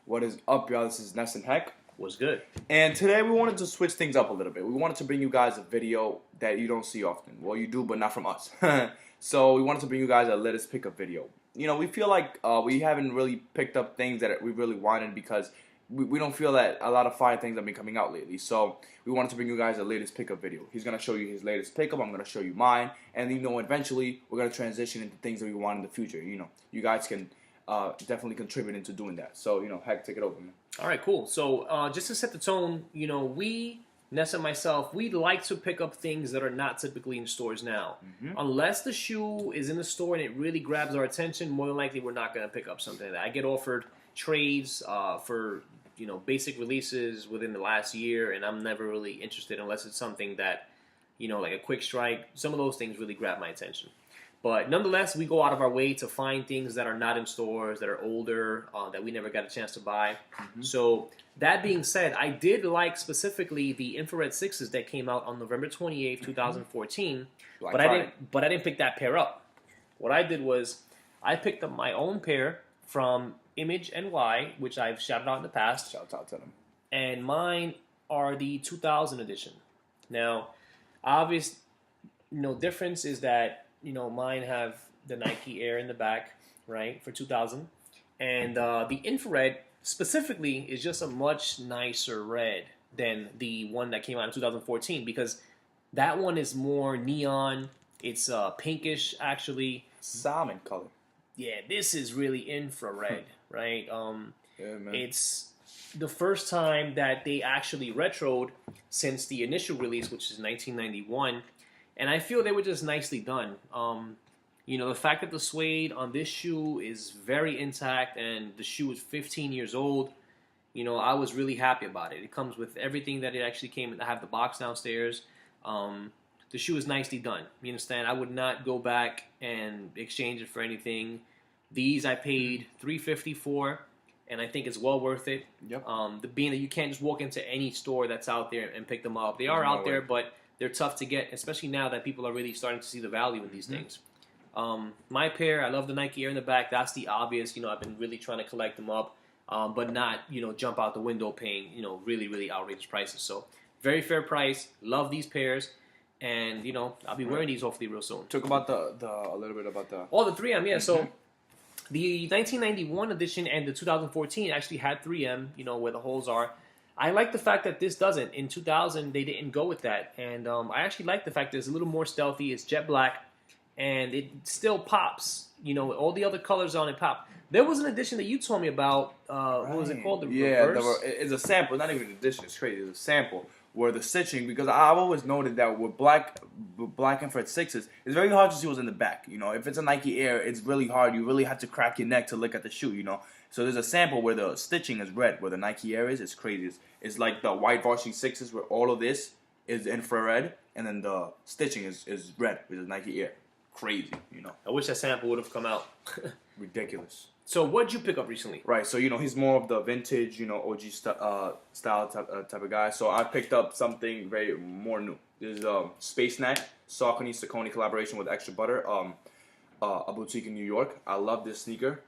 What is up, y'all? This is Ness and Heck. Was good. And today we wanted to switch things up a little bit. We wanted to bring you guys a video that you don't see often. Well, you do, but not from us. So we wanted to bring you guys a Let Us Pick Up video. You know, we feel like we haven't really picked up things that we really wanted because we don't feel that a lot of fire things have been coming out lately. So we wanted to bring you guys a latest pickup video. He's going to show you his latest pickup. I'm going to show you mine. And, you know, eventually we're going to transition into things that we want in the future. You know, you guys can definitely contribute into doing that. So, you know, Heck, take it over, man. All right, cool. So just to set the tone, you know, Ness and myself, we like to pick up things that are not typically in stores now. Unless the shoe is in the store and it really grabs our attention, more than likely we're not going to pick up something like that. I get offered trades for, you know, basic releases within the last year, and I'm never really interested unless it's something that, you know, like a quick strike. Some of those things really grab my attention. But nonetheless, we go out of our way to find things that are not in stores, that are older, that we never got a chance to buy. So that being said, I did like specifically the infrared 6s that came out on November 28th, 2014. But I didn't pick that pair up. What I did was I picked up my own pair from Image NY, which I've shouted out in the past. Shout out to them. And mine are the 2000 edition. Now, obvious, difference is that, mine have the Nike Air in the back, right, for 2000. And the infrared specifically is just a much nicer red than the one that came out in 2014 because that one is more neon. It's pinkish, actually. Salmon color. Yeah, this is really infrared, right? Yeah, man. It's the first time that they actually retroed since the initial release, which is 1991. And I feel they were just nicely done. The fact that the suede on this shoe is very intact and the shoe is 15 years old, I was really happy about it. It comes with everything that it actually came. I have the box downstairs. The shoe is nicely done. You understand? I would not go back and exchange it for anything. These I paid $350 for, and I think it's well worth it. Yep. Being that you can't just walk into any store that's out there and pick them up. They are out there, but they're tough to get, especially now that people are really starting to see the value in these things. My pair, I love the Nike Air in the back. That's the obvious. I've been really trying to collect them up, but not, jump out the window paying, really, really outrageous prices. So very fair price. Love these pairs. And, I'll be wearing these hopefully real soon. Talk about a little bit about the... Oh, the 3M, yeah. So the 1991 edition and the 2014 actually had 3M, where the holes are. I like the fact that this doesn't. In 2000, they didn't go with that. And I actually like the fact that it's a little more stealthy. It's jet black. And it still pops. All the other colors on it pop. There was an edition that you told me about. What was it called? The reverse? It's a sample. Not even an edition. It's crazy. It's a sample. Where the stitching, because I've always noted that with black infrared 6s, it's very hard to see what's in the back. If it's a Nike Air, it's really hard. You really have to crack your neck to look at the shoe. So there's a sample where the stitching is red, where the Nike Air is. It's crazy. It's like the white varsity 6s, where all of this is infrared, and then the stitching is red with the Nike Air. Crazy, I wish that sample would have come out. Ridiculous. So what'd you pick up recently? Right, so he's more of the vintage, OG style type of guy. So I picked up something more new. This is Space Snack Saucony collaboration with Extra Butter, a boutique in New York. I love this sneaker.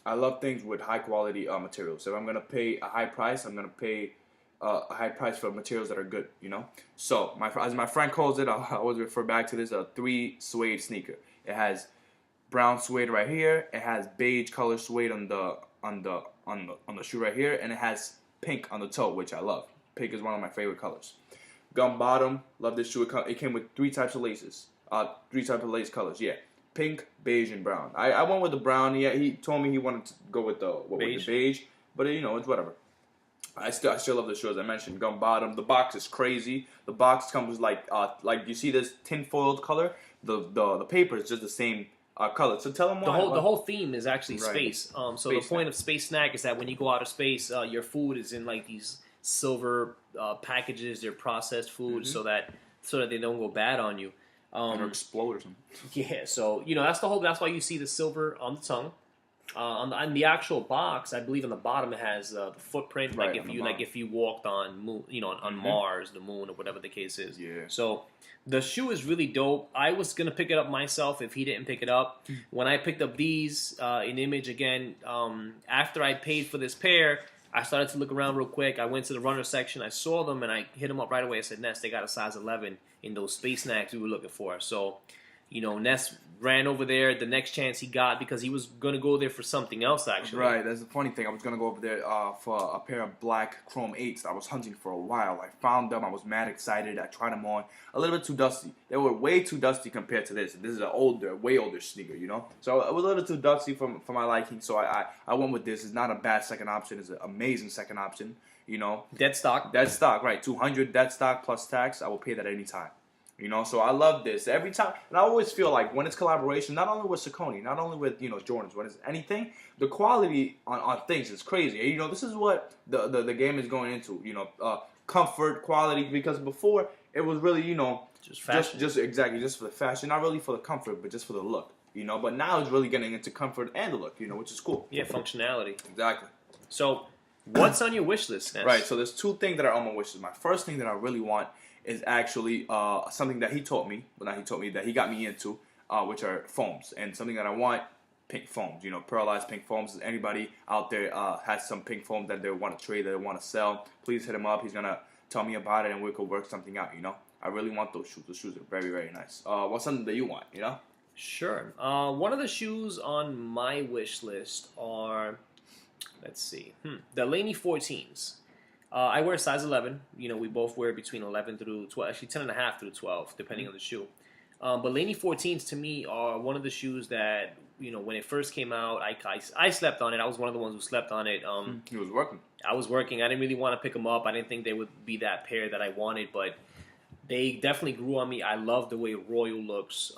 I love things with high quality materials. So if I'm gonna pay a high price, I'm gonna pay a high price for materials that are good. So as my friend calls it, I always refer back to this: a 3 suede sneaker. It has brown suede right here. It has beige color suede on the shoe right here, and it has pink on the toe, which I love. Pink is one of my favorite colors. Gum bottom, love this shoe. It came with 3 types of laces, 3 types of lace colors. Yeah, pink, beige, and brown. I went with the brown. Yeah, he told me he wanted to go with the beige, but it's whatever. I still love the shoe, as I mentioned. Gum bottom. The box is crazy. The box comes like you see this tinfoiled color. The paper is just the same color. So tell them why. The whole theme is actually space. So Space the point of Space Snack is that when you go out of space, your food is in like these silver packages. They're processed food so that they don't go bad on you. Or explode or something. Yeah. So that's why you see the silver on the tongue. On the actual box, I believe on the bottom it has the footprint, right, if you walked on moon, on Mars, the moon, or whatever the case is. Yeah. So the shoe is really dope. I was gonna pick it up myself if he didn't pick it up. When I picked up these in Image again, after I paid for this pair, I started to look around real quick. I went to the runner section. I saw them, and I hit them up right away. I said, Ness, they got a size 11 in those space snacks we were looking for. So, Ness ran over there the next chance he got because he was going to go there for something else, actually. Right, that's the funny thing. I was going to go over there for a pair of black Chrome 8s that I was hunting for a while. I found them. I was mad excited. I tried them on. A little bit too dusty. They were way too dusty compared to this. This is an way older sneaker, So it was a little too dusty for my liking, so I went with this. It's not a bad second option. It's an amazing second option, Dead stock. Dead stock, right. 200 dead stock plus tax. I will pay that any time. So I love this every time, and I always feel like when it's collaboration, not only with Saucony, not only with Jordans, when it's anything, the quality on things is crazy. This is what the game is going into. Comfort, quality, because before it was really just fashion, just exactly just for the fashion, not really for the comfort, but just for the look. But now it's really getting into comfort and the look. Which is cool. Yeah, functionality. Exactly. So, what's on your wish list, Ness? Right. So there's two things that are on my wish list. My first thing that I really want is actually something that he taught me, that he got me into, which are foams. And something that I want, pink foams, pearlized pink foams. If anybody out there has some pink foam that they want to trade, that they want to sell, please hit him up. He's going to tell me about it and we could work something out, I really want those shoes. Those shoes are very, very nice. What's something that you want, Sure. One of the shoes on my wish list are, let's see, the Laney 14s. I wear size 11. We both wear between 11 through 12, actually 10.5 through 12, depending on the shoe. But Laney 14s to me are one of the shoes that, when it first came out, I slept on it. I was one of the ones who slept on it. He was working. I was working. I didn't really want to pick them up. I didn't think they would be that pair that I wanted, but they definitely grew on me. I love the way Royal looks.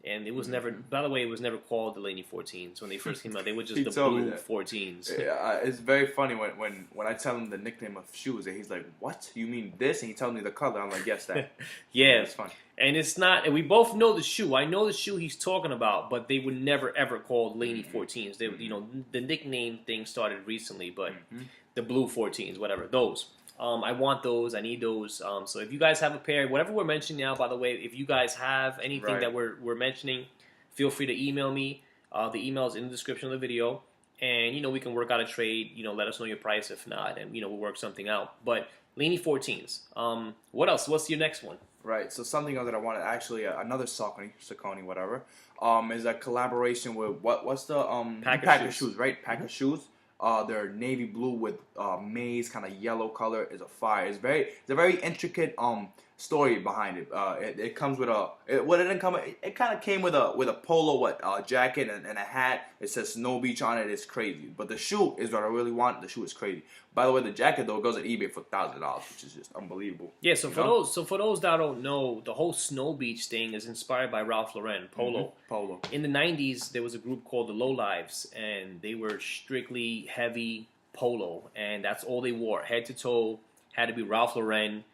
And it was never, by the way, it was never called the Laney 14s. When they first came out, they were just the blue 14s. Yeah, it's very funny when I tell him the nickname of shoes, and he's like, "What? You mean this?" And he tells me the color. I'm like, "Yes, that." Yeah, it's funny. And it's not, and we both know the shoe. I know the shoe he's talking about, but they were never ever called Laney 14s. They, the nickname thing started recently, but the blue 14s, whatever, those. I want those. I need those. So if you guys have a pair, whatever we're mentioning now, by the way, if you guys have anything that we're mentioning, feel free to email me. The email is in the description of the video. And, we can work out a trade. Let us know your price if not. And, we'll work something out. But Laney 14s. What else? What's your next one? Right. So something else that I wanted, actually, another Saucony, whatever, is a collaboration with, what's the, Packer shoes, right? Packer shoes. They're navy blue with maize kind of yellow color. Is a fire. It's a very intricate story behind it. It comes with it kind of came with a polo jacket and a hat. It says Snow Beach on it. It's crazy. But the shoe is what I really want. The shoe is crazy. By the way, the jacket though goes at eBay for $1,000, which is just unbelievable. Yeah. So for those that don't know, the whole Snow Beach thing is inspired by Ralph Lauren Polo. Polo. In the 90s, there was a group called the Lowlives, and they were strictly heavy polo, and that's all they wore, head to toe. Had to be Ralph Lauren.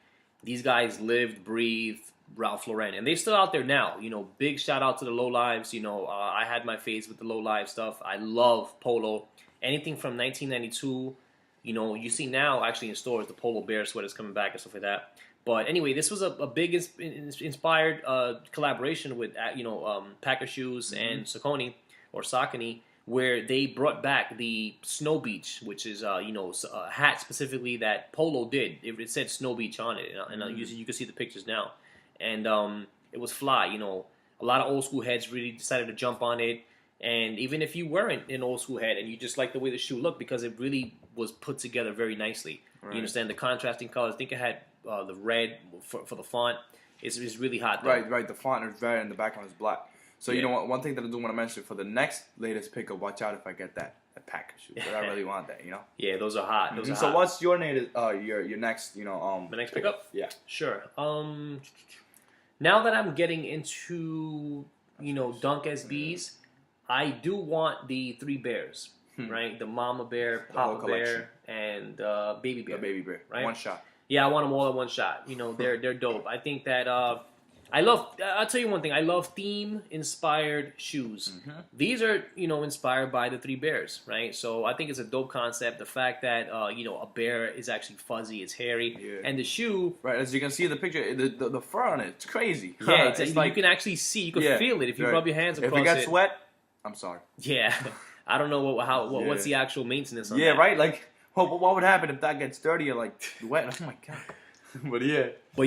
These guys lived, breathed Ralph Lauren, and they're still out there now. Big shout out to the Lowlives. I had my phase with the Lowlive stuff. I love polo. Anything from 1992. You see now actually in stores the Polo Bear sweaters coming back and stuff like that. But anyway, this was a big inspired collaboration with Packer Shoes and Saucony, where they brought back the Snow Beach, which is a hat specifically that Polo did. It said Snow Beach on it, and you can see the pictures now. And it was fly. A lot of old school heads really decided to jump on it. And even if you weren't an old school head and you just like the way the shoe looked, because it really was put together very nicely. Right. You understand the contrasting colors. I think it had the red for the font. It's really hot, though. Right. The font is red and the background is black. So one thing that I do want to mention for the next latest pickup, watch out if I get that Packer shoe. But I really want that, Yeah, those are hot. Those are hot. What's your your next, My next pickup? Yeah. Sure. Now that I'm getting into, Dunk SBs, I do want the three bears, right? The mama bear, papa bear, and baby bear. The baby bear. Right? One shot. Yeah, I want them all in one shot. They're dope. I think that I'll tell you one thing. I love theme-inspired shoes. These are, inspired by the three bears, right? So I think it's a dope concept. The fact that, a bear is actually fuzzy, it's hairy, and the shoe... Right, as you can see in the picture, the fur on it, it's crazy. Yeah, it's like, you can actually see, you can feel it if you rub your hands across it. If it gets sweat, I'm sorry. Yeah. I don't know what's the actual maintenance on that. Yeah, right? Like, what would happen if that gets dirty or like wet? Oh my god. But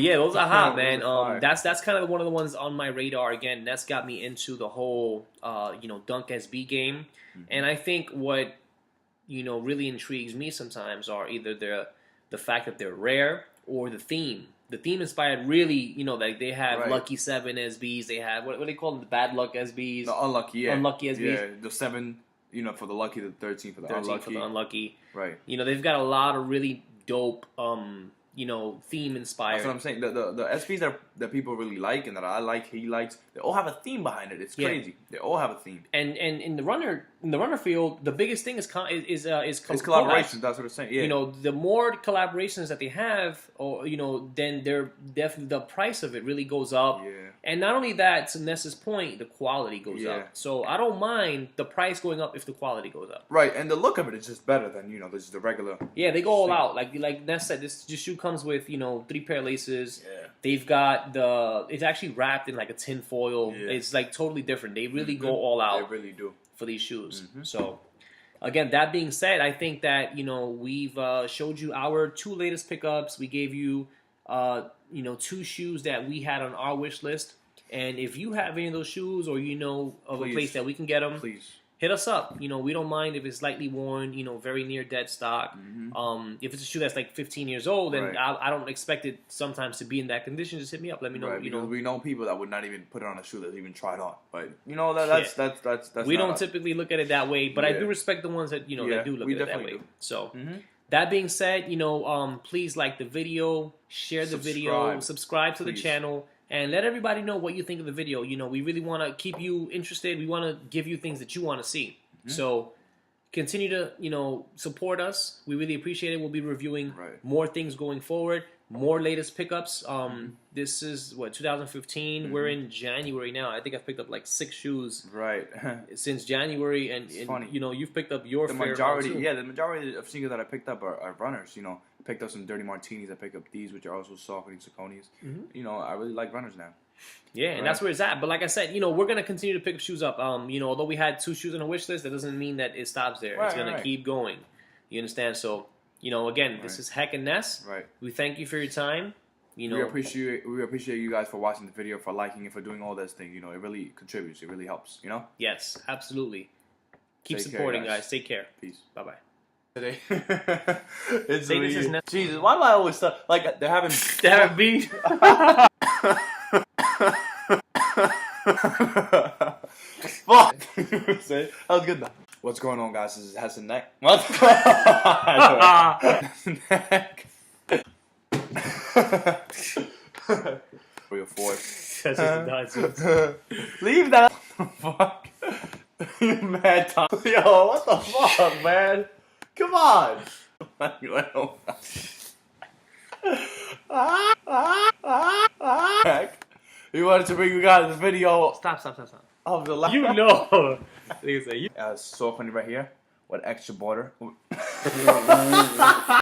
yeah, those are hot, man. Fire. That's kind of one of the ones on my radar. Again, Ness got me into the whole Dunk SB game, and I think what really intrigues me sometimes are either the fact that they're rare or the theme. The theme inspired really, like they have Lucky 7 SBs, they have what do they call them? The Bad Luck SBs, the unlucky, unlucky SBs. Yeah, the 7, for the lucky, the 13 for the 13 unlucky. for the unlucky. Right. They've got a lot of really dope theme inspired. That's what I'm saying. The SPs that people really like and that I like, he likes, they all have a theme behind it. It's crazy. They all have a theme. And in the runner field, the biggest thing is collaboration. That's what I'm saying. Yeah. The more collaborations that they have, or then they're definitely the price of it really goes up. Yeah. And not only that, to Ness's point, the quality goes up. So I don't mind the price going up if the quality goes up. Right, and the look of it is just better than this is the regular. Yeah, they go all out. Like Ness said, this shoe comes with 3 pair of laces. Yeah. They've got it's actually wrapped in like a tin foil. Yeah. It's like totally different. They really go all out. They really do for these shoes. So again, that being said, I think that we've showed you our 2 latest pickups. We gave you 2 shoes that we had on our wish list. And if you have any of those shoes, or of a place that we can get them, please hit us up. We don't mind if it's lightly worn, very near dead stock. If it's a shoe that's like 15 years old, and I don't expect it sometimes to be in that condition, just hit me up. Let me know. Because we know people that would not even put it on a shoe that's even tried on. But that's we don't typically look at it that way, but I do respect the ones that that do look at it that way. So that being said, please like the video, share the video, subscribe to the channel. And let everybody know what you think of the video. We really want to keep you interested. We want to give you things that you want to see. So continue to, support us. We really appreciate it. We'll be reviewing more things going forward, more latest pickups. This is, 2015? We're in January now. I think I've picked up like 6 shoes since January. And funny. You've picked up your fair majority. too. Yeah, the majority of sneakers that I picked up are runners. I picked up some Dirty Martinis. I picked up these, which are also Saucony Saucony's. I really like runners now. Yeah, and that's where it's at. But like I said, we're going to continue to pick shoes up. Although we had 2 shoes on the wish list, that doesn't mean that it stops there. It's going to keep going. You understand? So, again, this is Heck and Ness. Right. We thank you for your time. We appreciate you guys for watching the video, for liking it, for doing all those things. It really contributes. It really helps. Yes, absolutely. Keep supporting, guys. Take care. Peace. Bye-bye. Today. This is Ness. Jesus, why do I always start like they're having beef? Fuck. That was good though. What's going on, guys? This is Ness Neck. What? Neck. For your force. That's just nonsense. Leave that. Fuck. You mad Tom. Yo, what the fuck, man? Come on. We wanted to bring you guys the video. Stop. Of the last. Saucony Saucony right here with extra border.